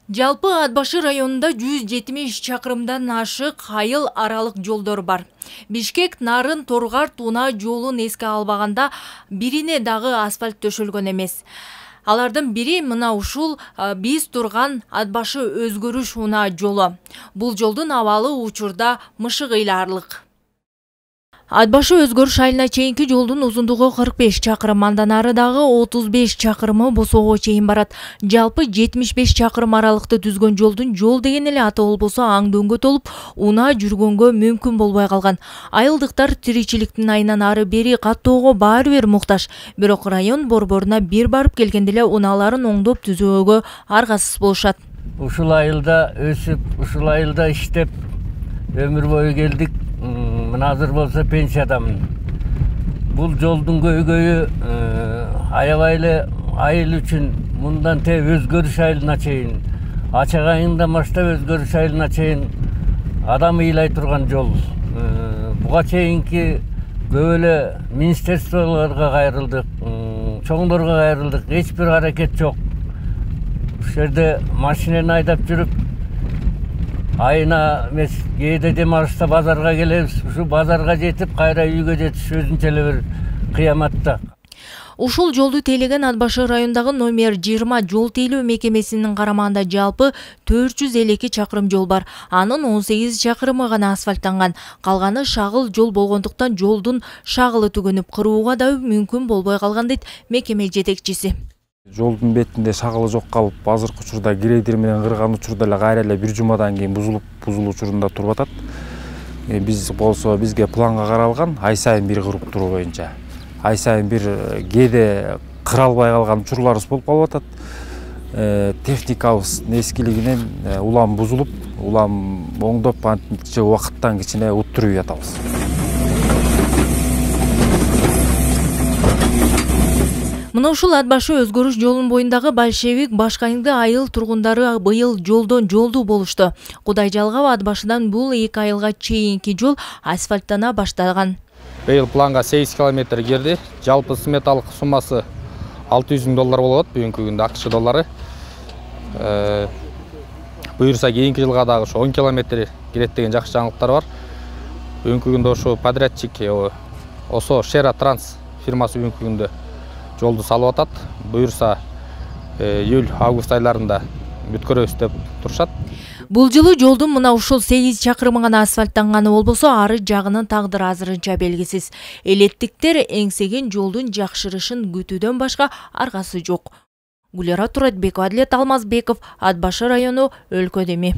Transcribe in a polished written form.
Жалпы Ат Башы районунда 170 чакырымдан ашык айыл аралык жолдор бар. Бишкек, Нарын, Торгар, Туна жолун эске албаганда бирине дагы асфальт төшөлгөн эмес. Алардын бири мына ушул биз турган Ат Башы өзгөрүш унаа жолу. Бул жолдун абалы учурда мышык ыйлаарлык. Ат Башы өзгөрүш айылына чейинки жолдун узундугу 45 чакырым, андан ары дагы 35 чакырымы Босоого чейин барат. Жалпы 75 чакырым аралыкты түзгөн жолдун жол деген эле аты болбосо аңдөңгө толуп, унаа жүргөнгө мүмкүн болбой калган. Айылдыктар тиричиликтин айынан ары бери каттоого баары бир муктаж. Бирок район борборуна бир барып келгенде эле унааларын оңдоп түзөөгө аргасыз болушат. Ушул айылда өсүп, ушул айылда иштеп, өмүр бою келдик. Азыр болса пенсиядамын. Бул жолдун көйгөйү аябай эле айыл үчүн мындан те өзгөрүш айылына чейин, ачак айында баштап өзгөрүш айылына чейин адам ыйлай турган жол. Буга чейинки көп эле министерстволорго кайрылдык, чоңдорго кайрылдык, эч бир аракет жок. Ушул жерде машинени айдап жүрүп, айына эмес кээде дем алышта базарга келебиз. Ушу базарга жетип, кайра үйгө жетиш өзүнчө эле бир кыяматта. Ушул жолду тейлеген Ат Башы районундагы номер 20 жол тейлөө мекемесинин карамагында жалпы 452 чакырым жол бар. Анын 18 чакырымы гана асфальттанган. Калганы шагыл жол болгондуктан жолдун шагылы түгөнүп, кырууга да мүмкүн болбой калган дейт мекеме жетекчиси. Жолдун бетинде шагылы жок калып, азыркы учурда грейдер менен кырган учурда эле кайра эле 1 жумадан кийин бузулуу учурунда туруп атат. Биз болсо бизге планга каралган ай сайын бир кырып туруу боюнча. Ай сайын бир кээде кыра албай калган учурларыбыз болуп калып атат. Техникабыз эскилигинен улам бузулуп, улам оңдоп античе убакыттан кичине уттуруп атабыз. Мына ушул Ат Башы өзгөрүш жолунун боюндагы большевик башкайыңды айыл тургундары быйыл жолдон жолдуу болушту. Кудай жалгап, Ат Башыдан бул 2 айылга чейинки жол асфальттана башталган. Быйыл планга 8 километр кирди. Жалпы сметалык суммасы $600,000 болот бүгүнкү күндө АКШ доллары. Буюрса кийинки жылга дагы 10 километр кирет деген жакшы жаңылыктар бар. Бүгүнкү күндө ошо подрядчик ОСО Шера Транс фирмасы бүгүнкү күндө жолду салып атат. Буюрса июль-август айларында бүткөрөбүз деп турушат. Бул жылы жолдун мына ушул 8 чакырымы гана асфальттанганы болбосо, ары жагынын тагдыры азырынча белгисиз. Элеттиктер эңсеген жолдун жакшырышын күтүүдөн башка аргасы жок. Гүлера Туратбекова, Адлет Алмазбеков, Ат Башы району, Өлкөдеми.